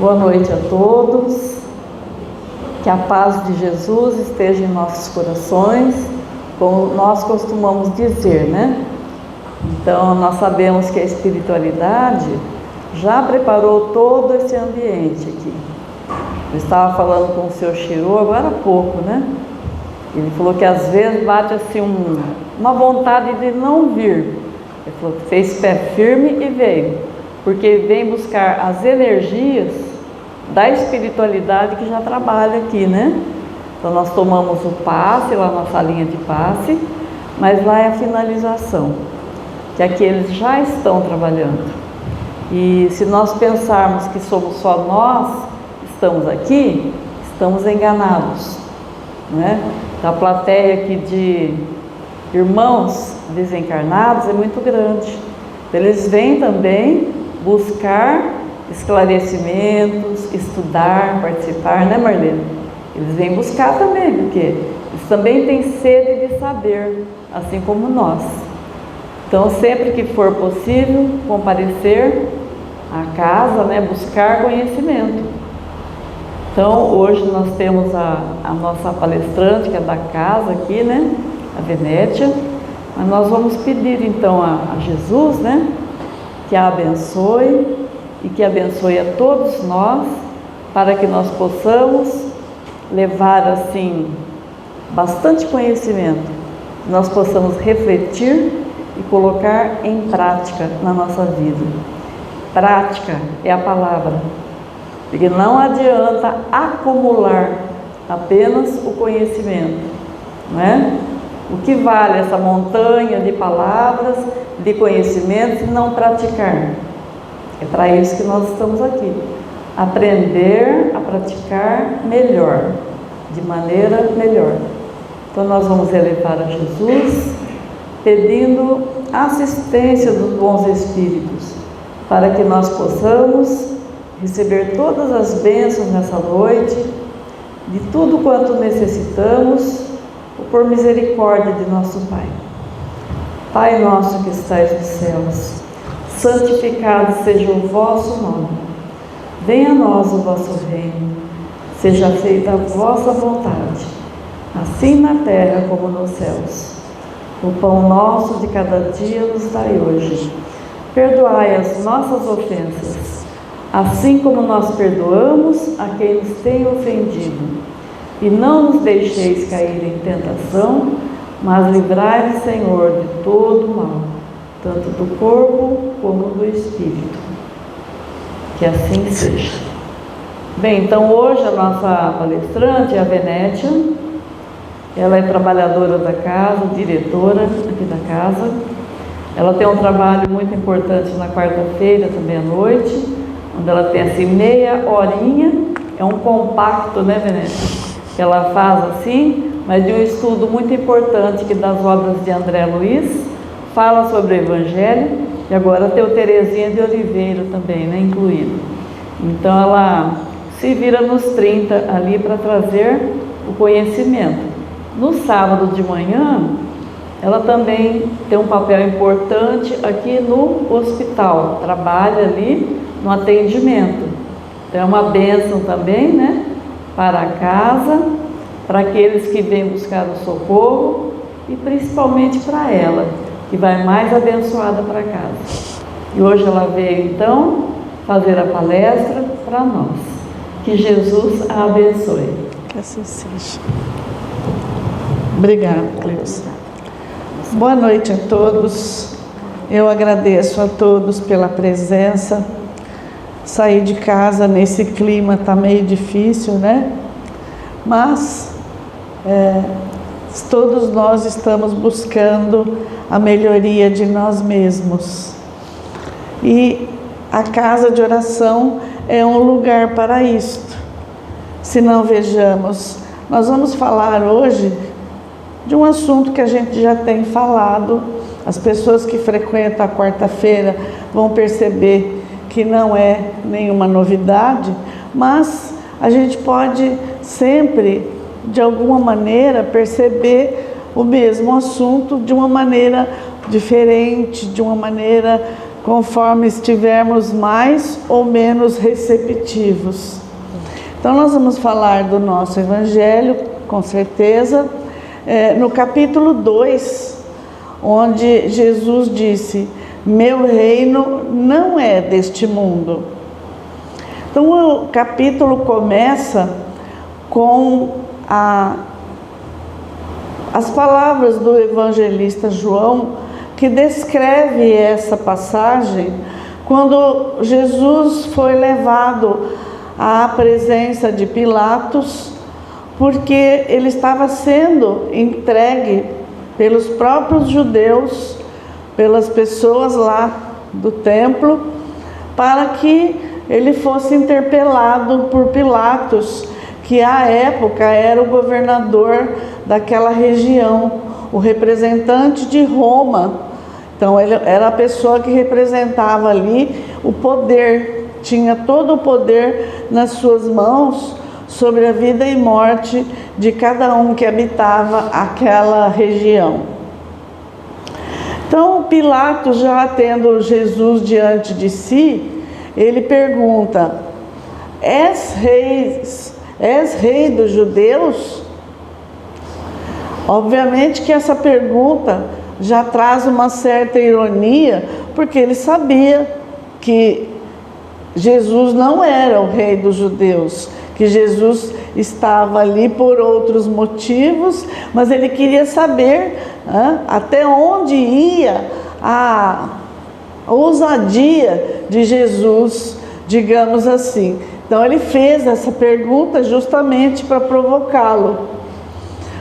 Boa noite a todos, que a paz de Jesus esteja em nossos corações, como nós costumamos dizer, né? Então, nós sabemos que a espiritualidade já preparou todo esse ambiente aqui. Eu estava falando com o seu Shiro agora há pouco, né? Ele falou que às vezes bate assim uma vontade de não vir. Ele falou que fez pé firme e veio, porque vem buscar as energias da espiritualidade que já trabalha aqui, né? Então nós tomamos o passe lá na salinha de passe, mas lá é a finalização, que aqui eles já estão trabalhando. E se nós pensarmos que somos só nós, estamos aqui, estamos enganados, né? Então, a plateia aqui de irmãos desencarnados é muito grande. Eles vêm também buscar esclarecimentos, estudar, participar, né, Marlene? Eles vêm buscar também, porque eles também têm sede de saber, assim como nós. Então, sempre que for possível, comparecer à casa, né, buscar conhecimento. Então, hoje nós temos a nossa palestrante, que é da casa aqui, né, a Venétia, mas nós vamos pedir então a Jesus, né, que a abençoe e que abençoe a todos nós, para que nós possamos levar assim bastante conhecimento, que nós possamos refletir e colocar em prática na nossa vida. Prática é a palavra, porque não adianta acumular apenas o conhecimento, não é? O que vale essa montanha de palavras, de conhecimentos, e não praticar? É para isso que nós estamos aqui. Aprender a praticar melhor, de maneira melhor. Então nós vamos elevar a Jesus, pedindo assistência dos bons espíritos, para que nós possamos receber todas as bênçãos nessa noite, de tudo quanto necessitamos, por misericórdia de nosso Pai. Pai nosso que estais nos céus, santificado seja o vosso nome. Venha a nós o vosso reino. Seja feita a vossa vontade, assim na terra como nos céus. O pão nosso de cada dia nos dai hoje. Perdoai as nossas ofensas, assim como nós perdoamos a quem nos tem ofendido. E não nos deixeis cair em tentação, mas livrai-nos, Senhor, de todo o mal, tanto do corpo como do espírito. Que assim seja. Bem, então hoje a nossa palestrante é a Venétia. Ela é trabalhadora da casa, diretora aqui da casa. Ela tem um trabalho muito importante na quarta-feira, também à noite, onde ela tem assim meia horinha, é um compacto, né, Venétia? Que ela faz assim, mas de um estudo muito importante que das obras de André Luiz, fala sobre o Evangelho, e agora tem o Terezinha de Oliveira também, né, incluído. Então ela se vira nos 30 ali para trazer o conhecimento. No sábado de manhã, ela também tem um papel importante aqui no hospital, trabalha ali no atendimento. Então é uma bênção também, né, para a casa, para aqueles que vêm buscar o socorro e principalmente para ela, que vai mais abençoada para casa. E hoje ela veio então fazer a palestra para nós. Que Jesus a abençoe. Que assim seja. Obrigada, Cleusa. Boa noite a todos. Eu agradeço a todos pela presença. Sair de casa nesse clima está meio difícil, né? Mas todos nós estamos buscando a melhoria de nós mesmos. E a casa de oração é um lugar para isto. Se não vejamos, nós vamos falar hoje de um assunto que a gente já tem falado. As pessoas que frequentam a quarta-feira vão perceber que não é nenhuma novidade, mas a gente pode sempre, de alguma maneira, perceber o mesmo assunto de uma maneira diferente, de uma maneira conforme estivermos mais ou menos receptivos. Então nós vamos falar do nosso Evangelho, com certeza, no capítulo 2, onde Jesus disse: meu reino não é deste mundo. Então o capítulo começa com as palavras do evangelista João, que descreve essa passagem quando Jesus foi levado à presença de Pilatos, porque ele estava sendo entregue pelos próprios judeus, pelas pessoas lá do templo, para que ele fosse interpelado por Pilatos, que à época era o governador daquela região, o representante de Roma. Então ele era a pessoa que representava ali o poder, tinha todo o poder nas suas mãos sobre a vida e morte de cada um que habitava aquela região. Então Pilatos, já tendo Jesus diante de si, ele pergunta: és rei dos judeus? Obviamente que essa pergunta já traz uma certa ironia, porque ele sabia que Jesus não era o rei dos judeus, que Jesus estava ali por outros motivos, mas ele queria saber até onde ia a ousadia de Jesus, digamos assim. Então ele fez essa pergunta justamente para provocá-lo.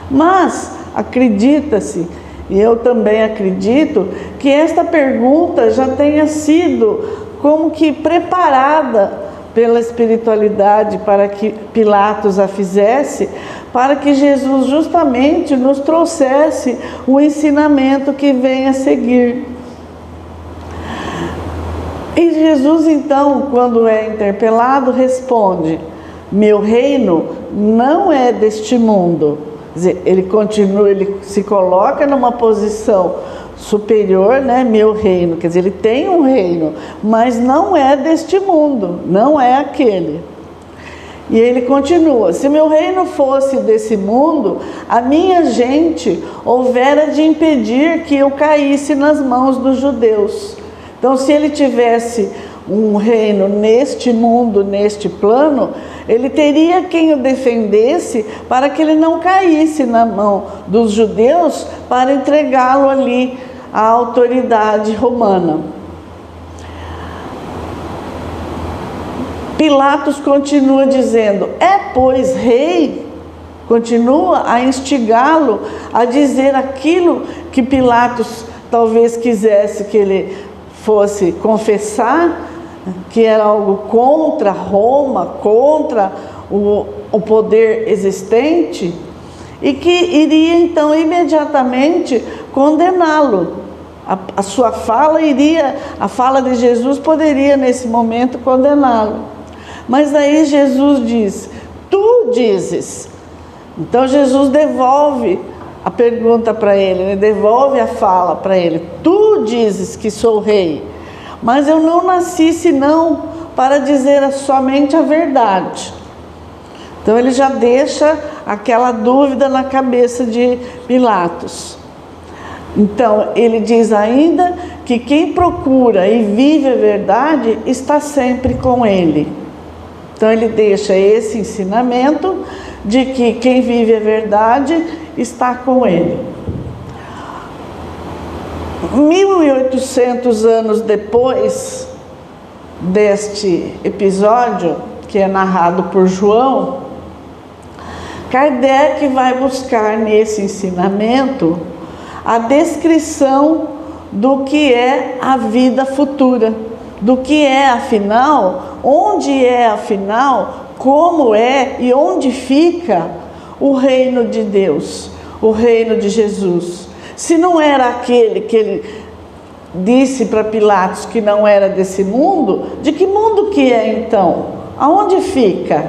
Mas acredita-se, e eu também acredito, que esta pergunta já tenha sido como que preparada pela espiritualidade para que Pilatos a fizesse, para que Jesus justamente nos trouxesse o ensinamento que vem a seguir. E Jesus então, quando é interpelado, responde: meu reino não é deste mundo. Quer dizer, ele continua, ele se coloca numa posição superior, né? Meu reino, quer dizer, ele tem um reino, mas não é deste mundo, não é aquele. E ele continua: se meu reino fosse desse mundo, a minha gente houvera de impedir que eu caísse nas mãos dos judeus. Então, se ele tivesse um reino neste mundo, neste plano, ele teria quem o defendesse para que ele não caísse na mão dos judeus para entregá-lo ali à autoridade romana. Pilatos continua dizendo: é pois rei? Continua a instigá-lo a dizer aquilo que Pilatos talvez quisesse que ele fosse confessar, que era algo contra Roma, contra o poder existente, e que iria então imediatamente condená-lo. A sua fala a fala de Jesus poderia nesse momento condená-lo. Mas aí Jesus diz: tu dizes. Então Jesus devolve a pergunta para ele, devolve a fala para ele: tu dizes que sou rei, mas eu não nasci senão para dizer somente a verdade. Então ele já deixa aquela dúvida na cabeça de Pilatos. Então ele diz ainda que quem procura e vive a verdade está sempre com ele. Então ele deixa esse ensinamento de que quem vive a verdade está com ele. 1800 anos depois deste episódio, que é narrado por João, Kardec vai buscar nesse ensinamento a descrição do que é a vida futura, do que é afinal, onde é afinal, como é e onde fica o reino de Deus, o reino de Jesus. Se não era aquele que ele disse para Pilatos que não era desse mundo, de que mundo que é então? Aonde fica?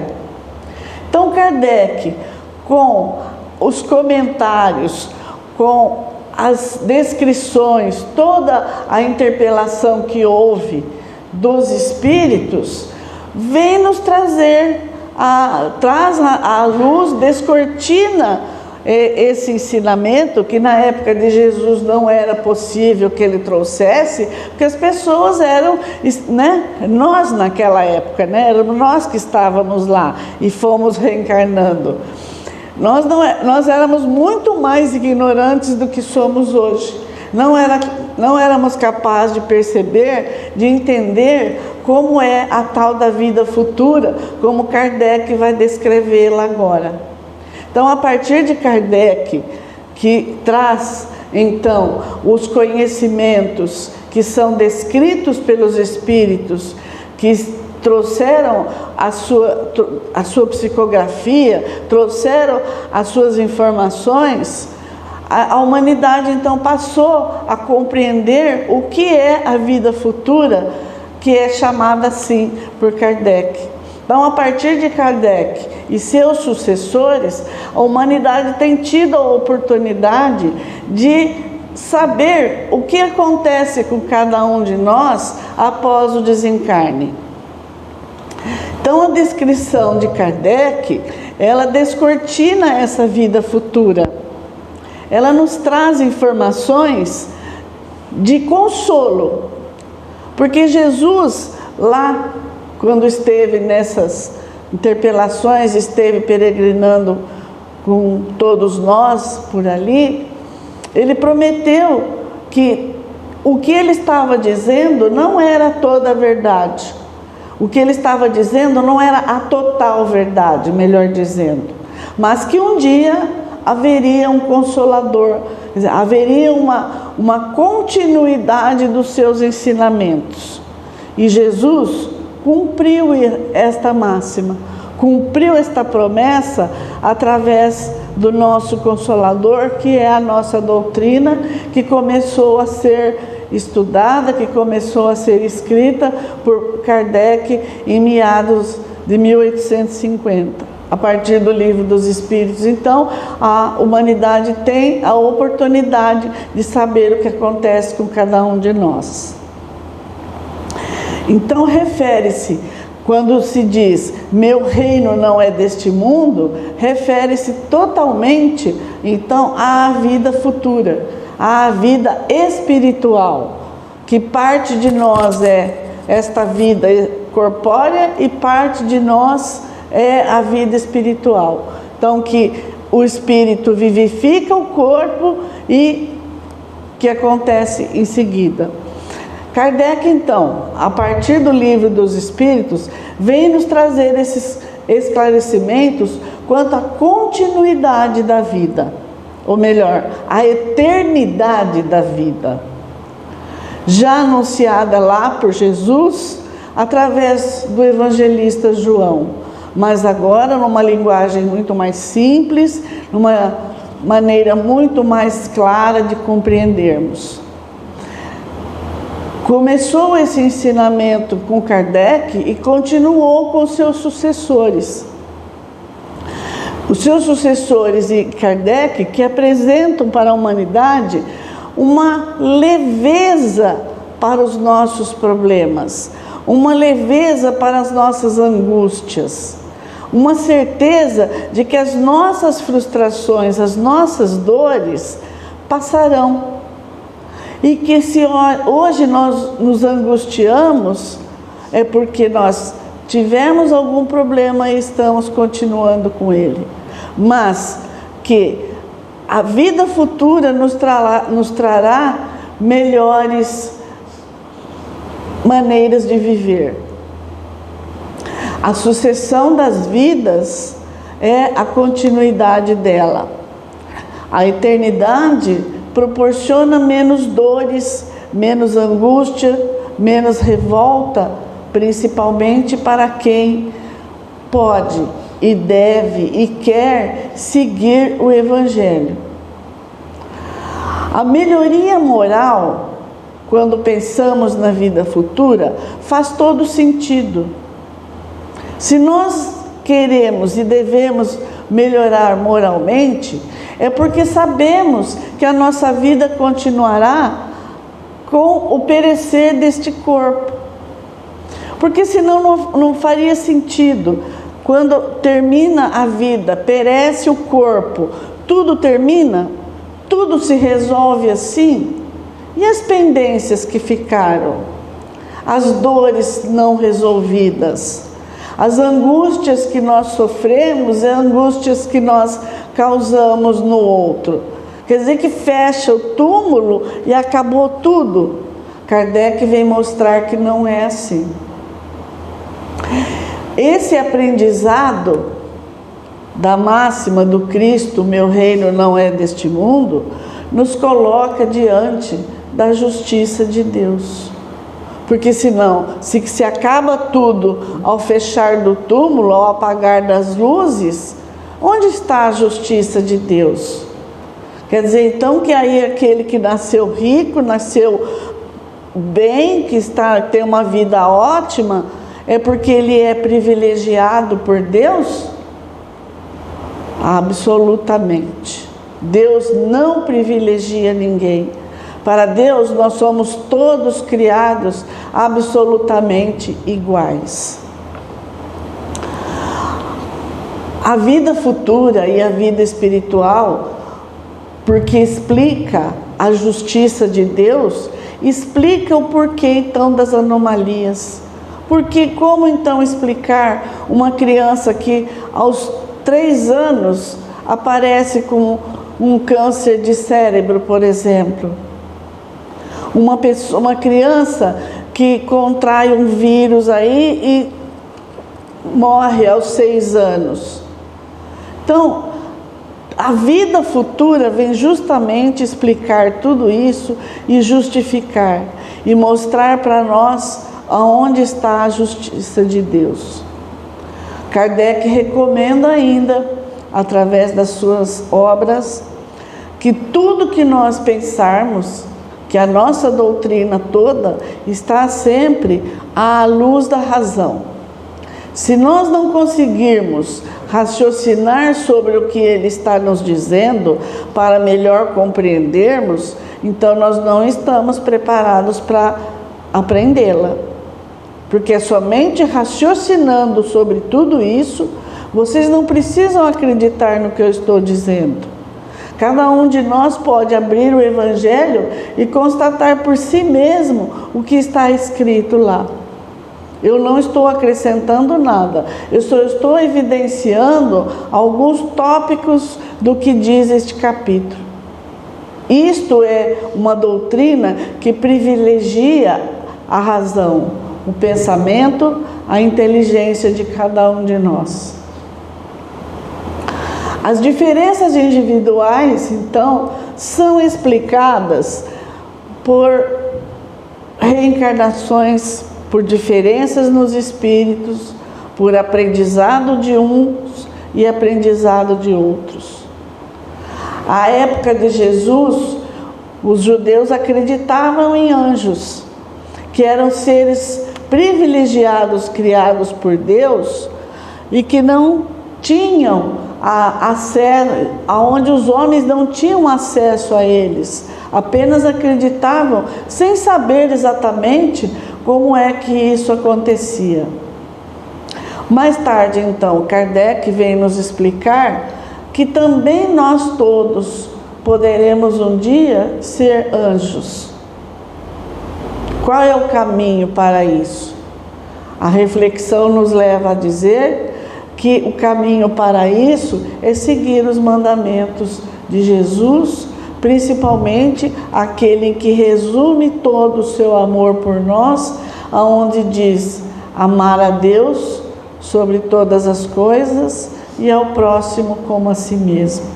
Então Kardec, com os comentários, com as descrições, toda a interpelação que houve dos espíritos, vem nos trazer, traz a luz, descortina esse ensinamento que na época de Jesus não era possível que ele trouxesse, porque as pessoas eram, né, nós naquela época, né, éramos nós que estávamos lá e fomos reencarnando. Nós éramos muito mais ignorantes do que somos hoje. Não éramos capazes de perceber, de entender como é a tal da vida futura, como Kardec vai descrevê-la agora. Então, a partir de Kardec, que traz, então, os conhecimentos que são descritos pelos espíritos, que trouxeram a sua psicografia, trouxeram as suas informações, a humanidade, então, passou a compreender o que é a vida futura, que é chamada assim por Kardec. Então, a partir de Kardec e seus sucessores, a humanidade tem tido a oportunidade de saber o que acontece com cada um de nós após o desencarne. Então, a descrição de Kardec, ela descortina essa vida futura. Ela nos traz informações de consolo, porque Jesus, lá, quando esteve nessas interpelações, esteve peregrinando com todos nós por ali, ele prometeu que o que ele estava dizendo não era toda a verdade. O que ele estava dizendo não era a total verdade, melhor dizendo, mas que um dia haveria um consolador, quer dizer, haveria uma continuidade dos seus ensinamentos. E Jesus cumpriu esta máxima, cumpriu esta promessa através do nosso Consolador, que é a nossa doutrina, que começou a ser estudada, que começou a ser escrita por Kardec em meados de 1850, a partir do Livro dos Espíritos. Então, a humanidade tem a oportunidade de saber o que acontece com cada um de nós. Então, refere-se, quando se diz, meu reino não é deste mundo, refere-se totalmente, então, à vida futura, à vida espiritual, que parte de nós é esta vida corpórea e parte de nós é a vida espiritual. Então, que o espírito vivifica o corpo e que acontece em seguida. Kardec, então, a partir do Livro dos Espíritos, vem nos trazer esses esclarecimentos quanto à continuidade da vida, ou melhor, a eternidade da vida, já anunciada lá por Jesus, através do evangelista João, mas agora numa linguagem muito mais simples, numa maneira muito mais clara de compreendermos. Começou esse ensinamento com Kardec e continuou com seus sucessores. Os seus sucessores e Kardec, que apresentam para a humanidade uma leveza para os nossos problemas, uma leveza para as nossas angústias, uma certeza de que as nossas frustrações, as nossas dores passarão. E que se hoje nós nos angustiamos, é porque nós tivemos algum problema e estamos continuando com ele. Mas que a vida futura nos trará melhores maneiras de viver. A sucessão das vidas é a continuidade dela. A eternidade proporciona menos dores, menos angústia, menos revolta, principalmente para quem pode e deve e quer seguir o Evangelho. A melhoria moral, quando pensamos na vida futura, faz todo sentido. Se nós queremos e devemos melhorar moralmente, é porque sabemos que a nossa vida continuará com o perecer deste corpo. Porque senão não faria sentido. Quando termina a vida, perece o corpo, tudo termina, tudo se resolve assim. E as pendências que ficaram? As dores não resolvidas, as angústias que nós sofremos, as angústias que nós causamos no outro. Quer dizer que fecha o túmulo e acabou tudo. Kardec vem mostrar que não é assim. Esse aprendizado da máxima do Cristo, meu reino não é deste mundo, nos coloca diante da justiça de Deus. Porque senão, se acaba tudo ao fechar do túmulo, ao apagar das luzes, onde está a justiça de Deus? Quer dizer, então, que aí aquele que nasceu rico, nasceu bem, que tem uma vida ótima, é porque ele é privilegiado por Deus? Absolutamente. Deus não privilegia ninguém. Para Deus, nós somos todos criados absolutamente iguais. A vida futura e a vida espiritual, porque explica a justiça de Deus, explica o porquê então das anomalias. Porque como então explicar uma criança que aos 3 anos aparece com um câncer de cérebro, por exemplo? Uma criança que contrai um vírus aí e morre aos 6 anos. Então, a vida futura vem justamente explicar tudo isso e justificar e mostrar para nós aonde está a justiça de Deus. Kardec recomenda ainda, através das suas obras, que tudo que nós pensarmos, que a nossa doutrina toda está sempre à luz da razão. Se nós não conseguirmos raciocinar sobre o que ele está nos dizendo para melhor compreendermos, então nós não estamos preparados para aprendê-la. Porque é somente raciocinando sobre tudo isso, vocês não precisam acreditar no que eu estou dizendo. Cada um de nós pode abrir o Evangelho e constatar por si mesmo o que está escrito lá. Eu não estou acrescentando nada, eu só estou evidenciando alguns tópicos do que diz este capítulo. Isto é uma doutrina que privilegia a razão, o pensamento, a inteligência de cada um de nós. As diferenças individuais, então, são explicadas por reencarnações, por diferenças nos espíritos, por aprendizado de uns e aprendizado de outros. À época de Jesus, os judeus acreditavam em anjos, que eram seres privilegiados, criados por Deus, e que não tinham acesso, aonde os homens não tinham acesso a eles, apenas acreditavam sem saber exatamente como é que isso acontecia. Mais tarde, então, Kardec vem nos explicar que também nós todos poderemos um dia ser anjos. Qual é o caminho para isso? A reflexão nos leva a dizer que o caminho para isso é seguir os mandamentos de Jesus, principalmente aquele que resume todo o seu amor por nós, aonde diz amar a Deus sobre todas as coisas e ao próximo como a si mesmo.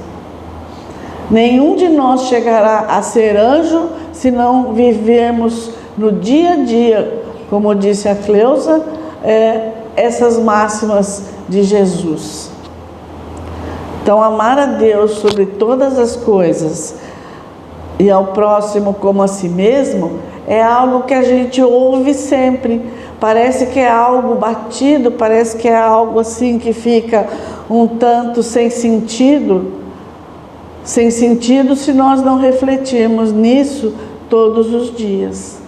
Nenhum de nós chegará a ser anjo se não vivermos no dia a dia, como disse a Cleusa, essas máximas de Jesus. Então, amar a Deus sobre todas as coisas e ao próximo como a si mesmo, é algo que a gente ouve sempre. Parece que é algo batido, parece que é algo assim que fica um tanto sem sentido se nós não refletirmos nisso todos os dias.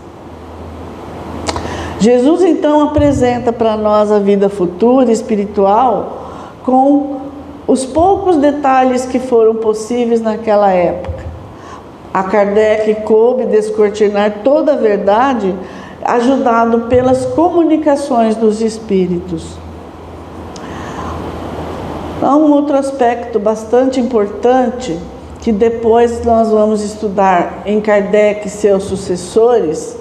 Jesus então apresenta para nós a vida futura espiritual com os poucos detalhes que foram possíveis naquela época. A Kardec coube descortinar toda a verdade, ajudado pelas comunicações dos espíritos. Há um outro aspecto bastante importante que depois nós vamos estudar em Kardec e seus sucessores,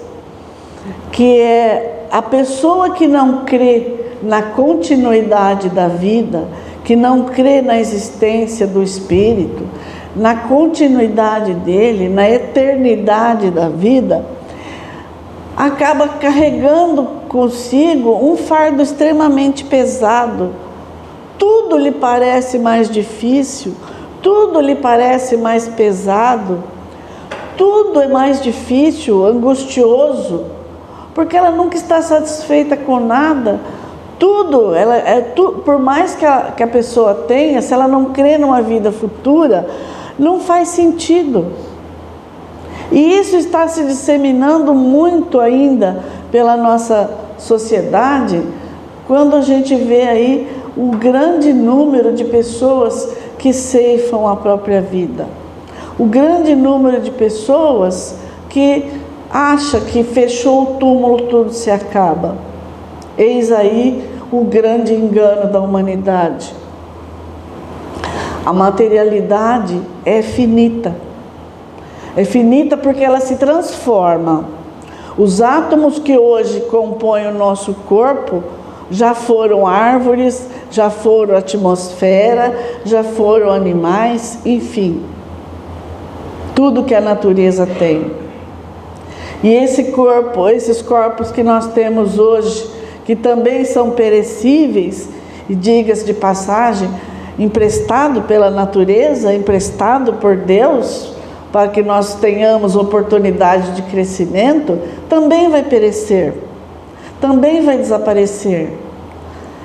que é a pessoa que não crê na continuidade da vida, que não crê na existência do espírito, na continuidade dele, na eternidade da vida, acaba carregando consigo um fardo extremamente pesado. Tudo lhe parece mais difícil, tudo lhe parece mais pesado, tudo é mais difícil, angustioso, porque ela nunca está satisfeita com nada. Tudo, por mais que a pessoa tenha, se ela não crê numa vida futura, não faz sentido. E isso está se disseminando muito ainda pela nossa sociedade, quando a gente vê aí o grande número de pessoas que ceifam a própria vida. O grande número de pessoas que acha que fechou o túmulo, tudo se acaba. Eis aí o grande engano da humanidade. A materialidade é finita. É finita porque ela se transforma. Os átomos que hoje compõem o nosso corpo já foram árvores, já foram atmosfera, já foram animais, enfim. Tudo que a natureza tem. E esse corpo, esses corpos que nós temos hoje, que também são perecíveis, e diga-se de passagem, emprestado pela natureza, emprestado por Deus, para que nós tenhamos oportunidade de crescimento, também vai perecer, também vai desaparecer.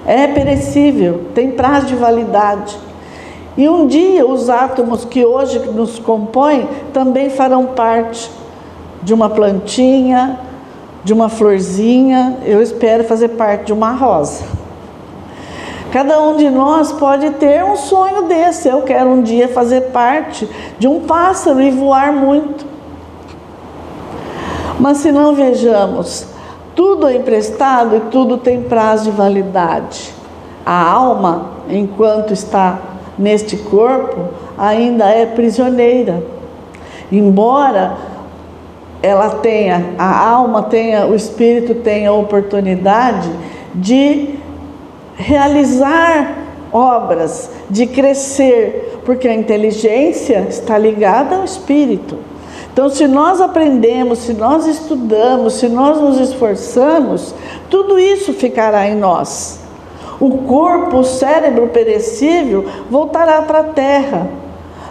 É perecível, tem prazo de validade. E um dia os átomos que hoje nos compõem também farão parte de uma plantinha, de uma florzinha. Eu espero fazer parte de uma rosa. Cada um de nós pode ter um sonho desse. Eu quero um dia fazer parte de um pássaro e voar muito. Mas se não vejamos, tudo é emprestado e tudo tem prazo de validade. A alma, enquanto está neste corpo, ainda é prisioneira. Embora ela tenha, a alma tenha, o espírito tenha a oportunidade de realizar obras, de crescer, porque a inteligência está ligada ao espírito. Então, se nós aprendemos, se nós estudamos, se nós nos esforçamos, tudo isso ficará em nós. O corpo, o cérebro perecível voltará para a terra,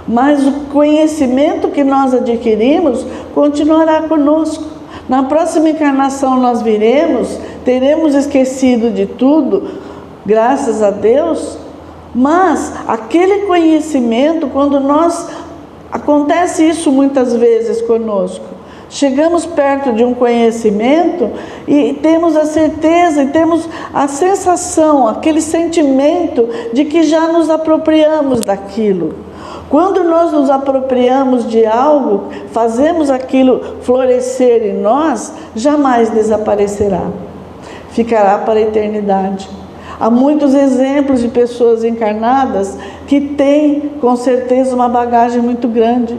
mas o conhecimento que nós adquirimos continuará conosco. Na próxima encarnação nós viremos, teremos esquecido de tudo, graças a Deus, mas aquele conhecimento, quando acontece isso muitas vezes conosco, chegamos perto de um conhecimento e temos a certeza, e temos a sensação, aquele sentimento de que já nos apropriamos daquilo. Quando nós nos apropriamos de algo, fazemos aquilo florescer em nós, jamais desaparecerá, ficará para a eternidade. Há muitos exemplos de pessoas encarnadas que têm, com certeza, uma bagagem muito grande.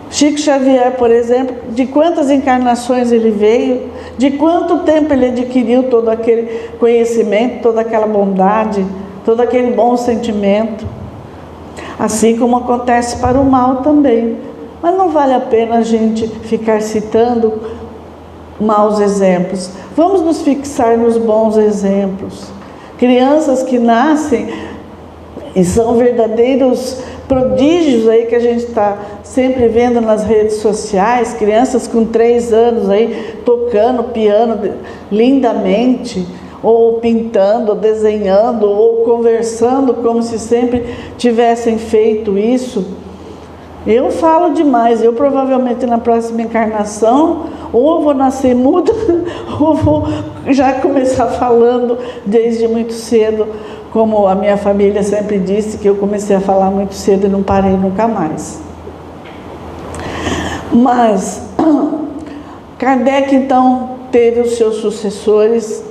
Chico Xavier, por exemplo, de quantas encarnações ele veio, de quanto tempo ele adquiriu todo aquele conhecimento, toda aquela bondade, todo aquele bom sentimento. Assim como acontece para o mal também. Mas não vale a pena a gente ficar citando maus exemplos. Vamos nos fixar nos bons exemplos. Crianças que nascem e são verdadeiros prodígios aí que a gente está sempre vendo nas redes sociais, crianças com 3 anos aí tocando piano lindamente, ou pintando, ou desenhando, ou conversando como se sempre tivessem feito isso. Eu falo demais, eu provavelmente na próxima encarnação ou vou nascer muda ou vou já começar falando desde muito cedo, como a minha família sempre disse, que eu comecei a falar muito cedo e não parei nunca mais. Mas Kardec então teve os seus sucessores.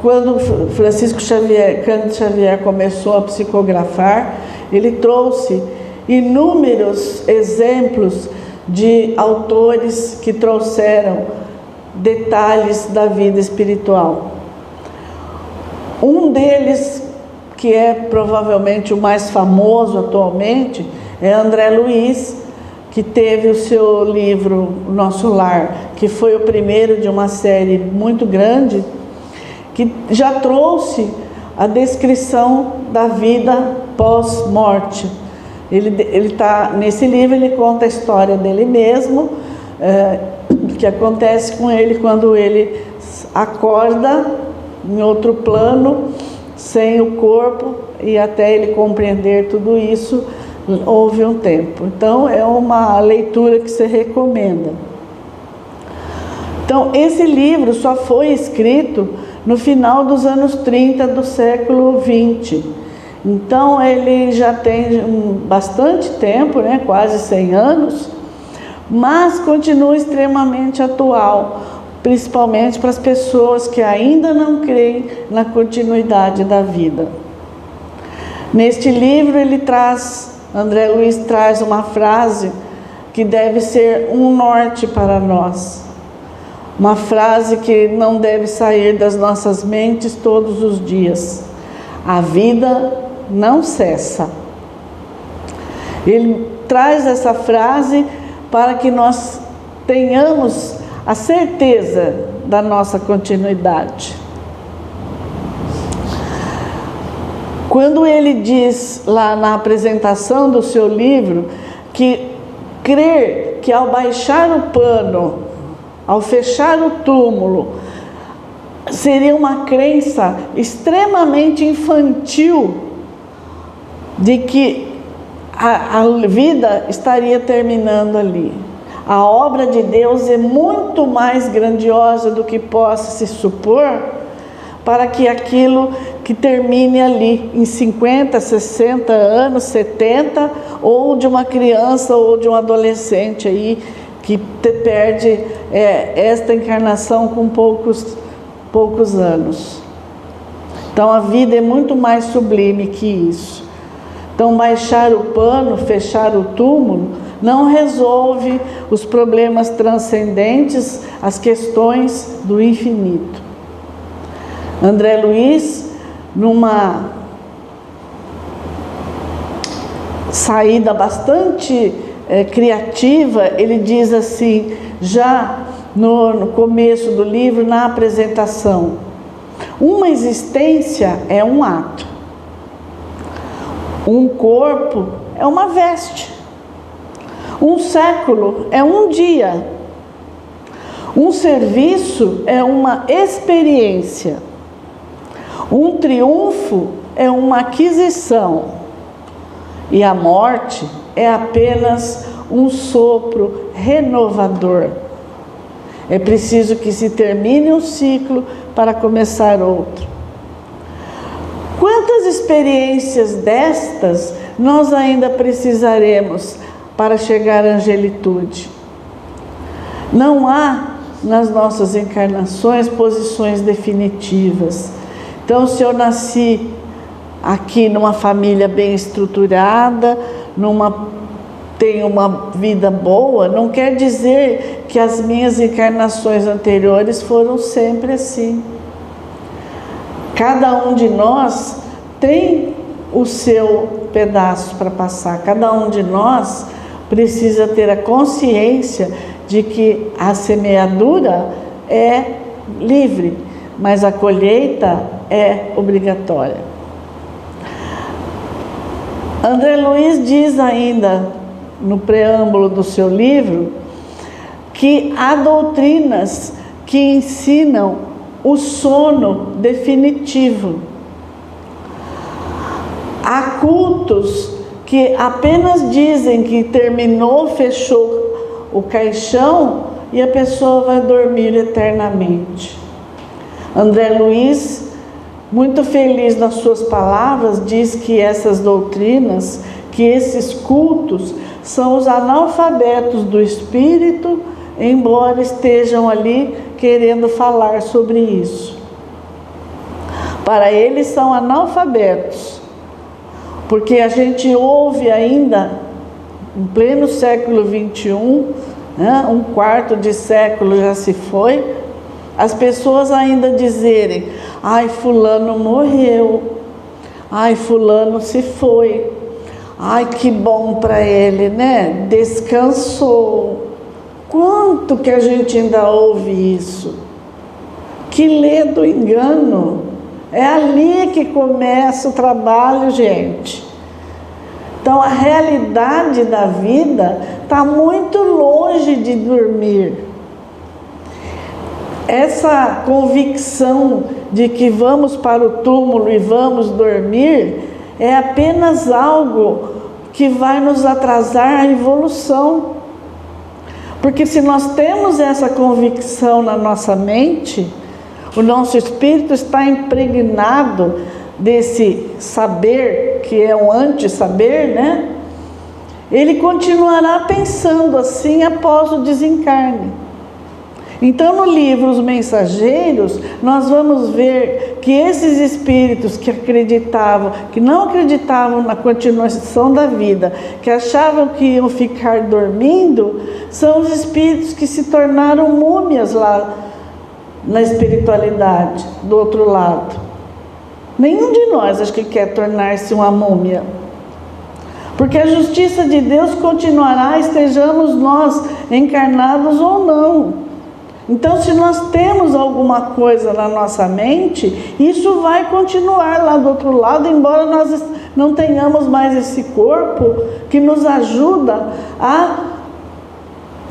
Quando Francisco Xavier, Cândido Xavier começou a psicografar, ele trouxe inúmeros exemplos de autores que trouxeram detalhes da vida espiritual. Um deles, que é provavelmente o mais famoso atualmente, é André Luiz, que teve o seu livro O Nosso Lar, que foi o primeiro de uma série muito grande, que já trouxe a descrição da vida pós-morte. Ele tá, nesse livro ele conta a história dele mesmo, que acontece com ele quando ele acorda em outro plano, sem o corpo, e até ele compreender tudo isso, houve um tempo. Então, é uma leitura que se recomenda. Então, esse livro só foi escrito no final dos anos 30 do século XX. Então, ele já tem bastante tempo, né, quase 100 anos, mas continua extremamente atual, principalmente para as pessoas que ainda não creem na continuidade da vida. Neste livro, André Luiz traz uma frase que deve ser um norte para nós. Uma frase que não deve sair das nossas mentes todos os dias. A vida não cessa. Ele traz essa frase para que nós tenhamos a certeza da nossa continuidade. Quando ele diz lá na apresentação do seu livro que crer que ao baixar o pano, ao fechar o túmulo, seria uma crença extremamente infantil de que a vida estaria terminando ali. A obra de Deus é muito mais grandiosa do que possa se supor para que aquilo que termine ali em 50, 60 anos, 70, ou de uma criança ou de um adolescente aí que perde esta encarnação com poucos anos. Então a vida é muito mais sublime que isso. Então baixar o pano, fechar o túmulo, não resolve os problemas transcendentes, as questões do infinito. André Luiz, numa saída bastante criativa, ele diz assim, já no começo do livro, na apresentação: uma existência é um ato, um corpo é uma veste, um século é um dia, um serviço é uma experiência, um triunfo é uma aquisição, e a morte é apenas um sopro renovador. É preciso que se termine um ciclo para começar outro. Quantas experiências destas nós ainda precisaremos para chegar à angelitude? Não há nas nossas encarnações posições definitivas. Então, se eu nasci aqui numa família bem estruturada, tenho uma vida boa, não quer dizer que as minhas encarnações anteriores foram sempre assim. Cada um de nós tem o seu pedaço para passar. Cada um de nós precisa ter a consciência de que a semeadura é livre, mas a colheita é obrigatória. André Luiz diz ainda, no preâmbulo do seu livro, que há doutrinas que ensinam o sono definitivo. Há cultos que apenas dizem que terminou, fechou o caixão e a pessoa vai dormir eternamente. André Luiz, muito feliz nas suas palavras, diz que essas doutrinas, que esses cultos são os analfabetos do espírito, embora estejam ali querendo falar sobre isso. Para eles são analfabetos, porque a gente ouve ainda, em pleno século XXI, um quarto de século já se foi, as pessoas ainda dizerem: ai, fulano morreu, ai, fulano se foi, ai, que bom para ele, né? Descansou. Quanto que a gente ainda ouve isso? Que lê do engano. É ali que começa o trabalho, gente. Então a realidade da vida está muito longe de dormir. Essa convicção de que vamos para o túmulo e vamos dormir é apenas algo que vai nos atrasar a evolução. Porque se nós temos essa convicção na nossa mente, o nosso espírito está impregnado desse saber, que é um anti-saber, né? Ele continuará pensando assim após o desencarne. Então, no livro Os Mensageiros, nós vamos ver que esses espíritos que acreditavam, que não acreditavam na continuação da vida, que achavam que iam ficar dormindo, são os espíritos que se tornaram múmias lá na espiritualidade, do outro lado. Nenhum de nós acho que quer tornar-se uma múmia, porque a justiça de Deus continuará, estejamos nós encarnados ou não. Então, se nós temos alguma coisa na nossa mente, isso vai continuar lá do outro lado, embora nós não tenhamos mais esse corpo que nos ajuda a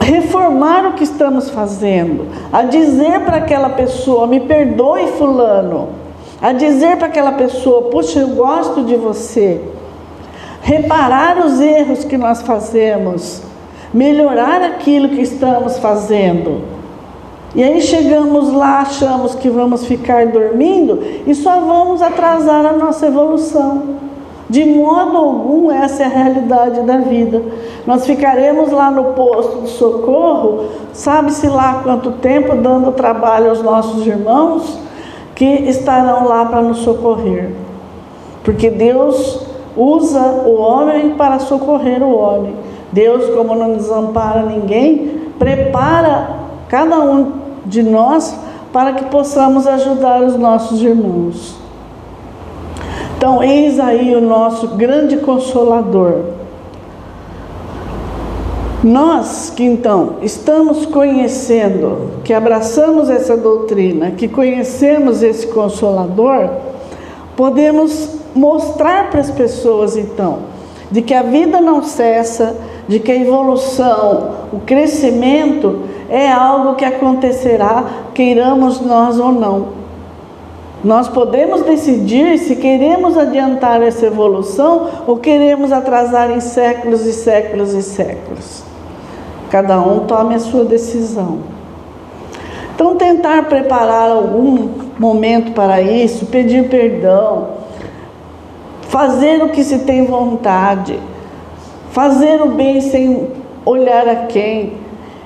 reformar o que estamos fazendo, a dizer para aquela pessoa: me perdoe, fulano, a dizer para aquela pessoa: puxa, eu gosto de você, reparar os erros que nós fazemos, melhorar aquilo que estamos fazendo. E aí chegamos lá, achamos que vamos ficar dormindo e só vamos atrasar a nossa evolução. De modo algum, essa é a realidade da vida. Nós ficaremos lá no posto de socorro, sabe-se lá quanto tempo, dando trabalho aos nossos irmãos que estarão lá para nos socorrer. Porque Deus usa o homem para socorrer o homem. Deus, como não desampara ninguém, prepara cada um de nós para que possamos ajudar os nossos irmãos. Então, eis aí o nosso grande Consolador. Nós que então estamos conhecendo, que abraçamos essa doutrina, que conhecemos esse Consolador, podemos mostrar para as pessoas então, de que a vida não cessa, de que a evolução, o crescimento é algo que acontecerá, queiramos nós ou não. Nós podemos decidir se queremos adiantar essa evolução ou queremos atrasar em séculos e séculos e séculos. Cada um tome a sua decisão. Então, tentar preparar algum momento para isso, pedir perdão, fazer o que se tem vontade, fazer o bem sem olhar a quem,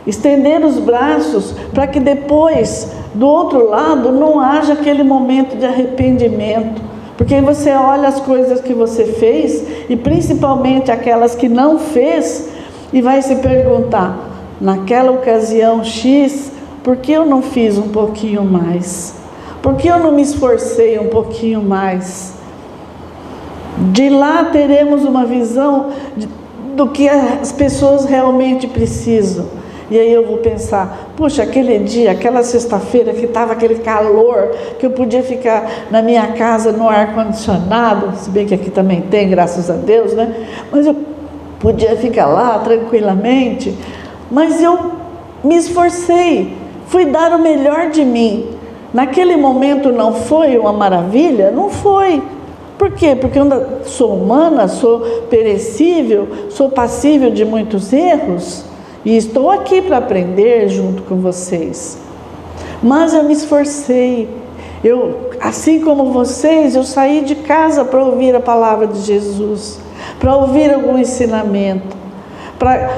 estender os braços para que depois, do outro lado, não haja aquele momento de arrependimento, porque você olha as coisas que você fez e principalmente aquelas que não fez e vai se perguntar: naquela ocasião X, por que eu não fiz um pouquinho mais? Por que eu não me esforcei um pouquinho mais? De lá teremos uma visão do que as pessoas realmente precisam. E aí eu vou pensar, puxa, aquele dia, aquela sexta-feira que estava aquele calor, que eu podia ficar na minha casa no ar-condicionado, se bem que aqui também tem, graças a Deus, né? Mas eu podia ficar lá tranquilamente, mas eu me esforcei, fui dar o melhor de mim. Naquele momento não foi uma maravilha? Não foi. Por quê? Porque eu sou humana, sou perecível, sou passível de muitos erros e estou aqui para aprender junto com vocês. Mas eu me esforcei. Assim como vocês, eu saí de casa para ouvir a palavra de Jesus, para ouvir algum ensinamento, para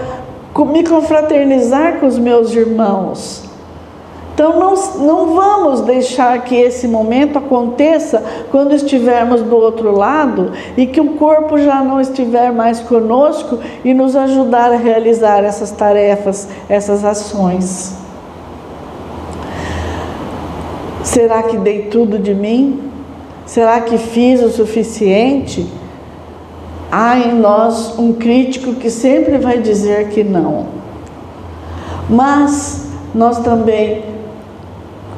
me confraternizar com os meus irmãos. Então não vamos deixar que esse momento aconteça quando estivermos do outro lado e que o corpo já não estiver mais conosco e nos ajudar a realizar essas tarefas, essas ações. Será que dei tudo de mim? Será que fiz o suficiente? Há em nós um crítico que sempre vai dizer que não. Mas nós também,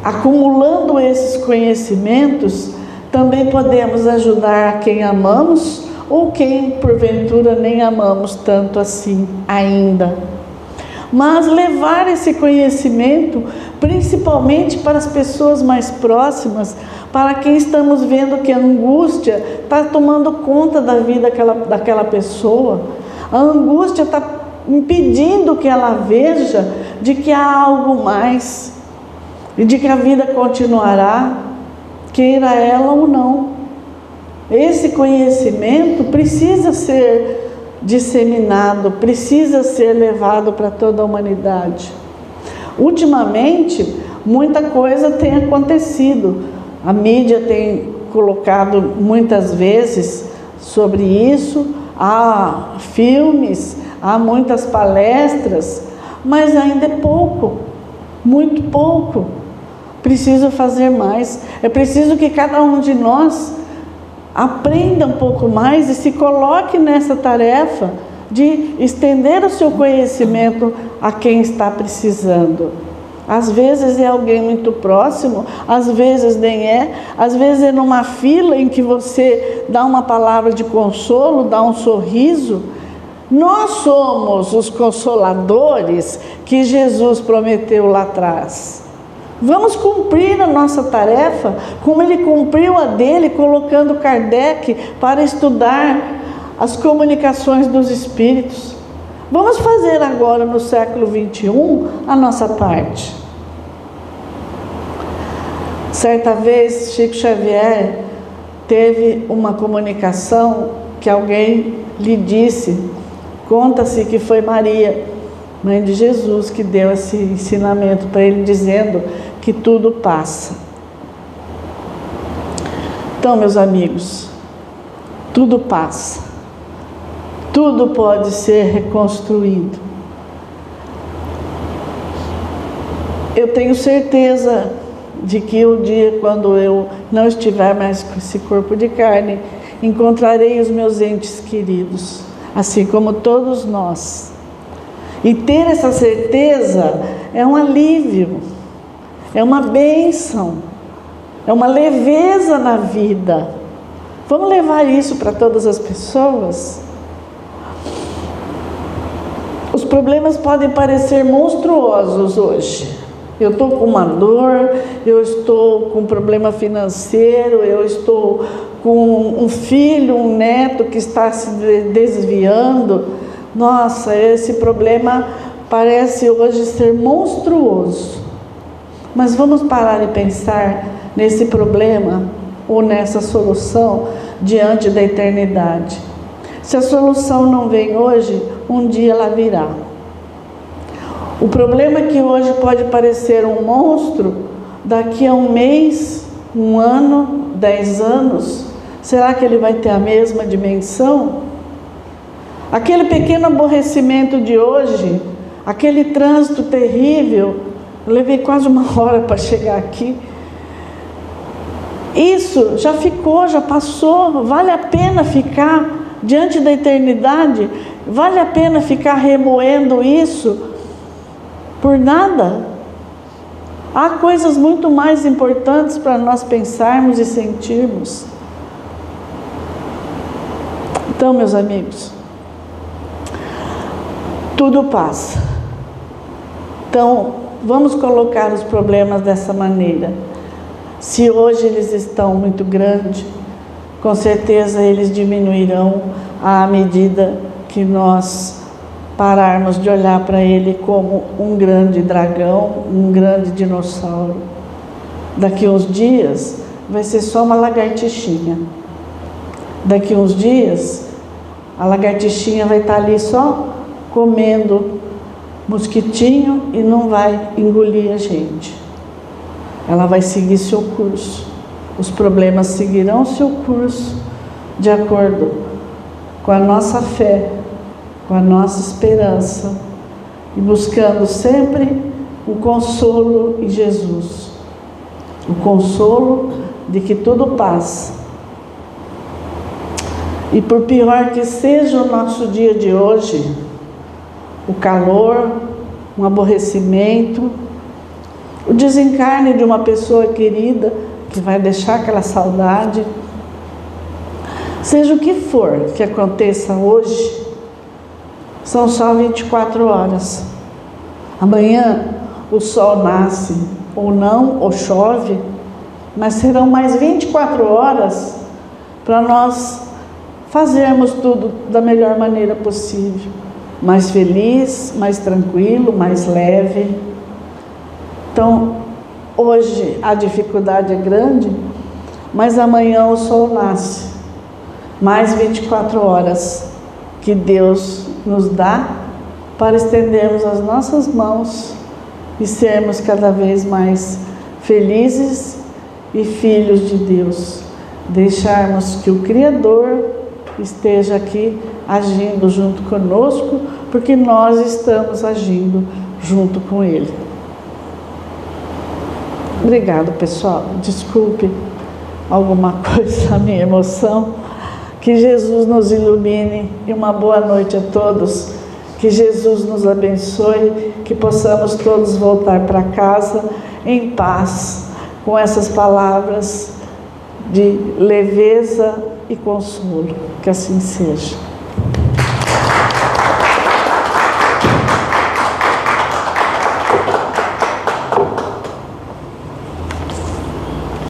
acumulando esses conhecimentos, também podemos ajudar quem amamos ou quem porventura nem amamos tanto assim ainda. Mas levar esse conhecimento principalmente para as pessoas mais próximas, para quem estamos vendo que a angústia está tomando conta da vida daquela pessoa. A angústia está impedindo que ela veja de que há algo mais e de que a vida continuará, queira ela ou não. Esse conhecimento precisa ser disseminado, precisa ser levado para toda a humanidade. Ultimamente, muita coisa tem acontecido. A mídia tem colocado muitas vezes sobre isso, há filmes, há muitas palestras, mas ainda é pouco, muito pouco. Preciso fazer mais. É preciso que cada um de nós aprenda um pouco mais e se coloque nessa tarefa de estender o seu conhecimento a quem está precisando. Às vezes é alguém muito próximo, às vezes nem é, às vezes é numa fila em que você dá uma palavra de consolo, dá um sorriso. Nós somos os consoladores que Jesus prometeu lá atrás. Vamos cumprir a nossa tarefa, como ele cumpriu a dele, colocando Kardec para estudar as comunicações dos espíritos. Vamos fazer agora, no século XXI, a nossa parte. Certa vez, Chico Xavier teve uma comunicação que alguém lhe disse. Conta-se que foi Maria, mãe de Jesus, que deu esse ensinamento para ele, dizendo que tudo passa. Então, meus amigos, tudo passa. Tudo pode ser reconstruído. Eu tenho certeza de que o dia, quando eu não estiver mais com esse corpo de carne, encontrarei os meus entes queridos, assim como todos nós. E ter essa certeza é um alívio, é uma bênção, é uma leveza na vida. Vamos levar isso para todas as pessoas? Os problemas podem parecer monstruosos hoje. Eu estou com uma dor, eu estou com um problema financeiro, eu estou com um filho, um neto que está se desviando. Nossa, esse problema parece hoje ser monstruoso. Mas vamos parar e pensar nesse problema ou nessa solução diante da eternidade. Se a solução não vem hoje, um dia ela virá. O problema é que hoje pode parecer um monstro, daqui a um mês, um ano, 10 anos, será que ele vai ter a mesma dimensão? Aquele pequeno aborrecimento de hoje, aquele trânsito terrível, eu levei quase 1 hora para chegar aqui. Isso já ficou, já passou, vale a pena ficar diante da eternidade? Vale a pena ficar remoendo isso? por nada. Há coisas muito mais importantes para nós pensarmos e sentirmos. Então, meus amigos, tudo passa. Então, vamos colocar os problemas dessa maneira. Se hoje eles estão muito grandes, com certeza eles diminuirão à medida que nós pararmos de olhar para ele como um grande dragão, um grande dinossauro. Daqui a uns dias vai ser só uma lagartixinha. Daqui a uns dias a lagartixinha vai estar ali só comendo mosquitinho e não vai engolir a gente. Ela vai seguir seu curso. Os problemas seguirão seu curso de acordo com a nossa fé, com a nossa esperança e buscando sempre o consolo em Jesus. O consolo de que tudo passa. E por pior que seja o nosso dia de hoje, o calor, um aborrecimento, o desencarne de uma pessoa querida que vai deixar aquela saudade, seja o que for que aconteça hoje, são só 24 horas. Amanhã o sol nasce, ou não, ou chove, mas serão mais 24 horas para nós fazermos tudo da melhor maneira possível. Mais feliz, mais tranquilo, mais leve. Então, hoje a dificuldade é grande, mas amanhã o sol nasce. Mais 24 horas que Deus nos dá para estendermos as nossas mãos e sermos cada vez mais felizes e filhos de Deus. Deixarmos que o Criador esteja aqui agindo junto conosco, porque nós estamos agindo junto com Ele. Obrigado, pessoal. Desculpe alguma coisa, a minha emoção. Que Jesus nos ilumine e uma boa noite a todos. Que Jesus nos abençoe, que possamos todos voltar para casa em paz, com essas palavras de leveza e consolo. Que assim seja.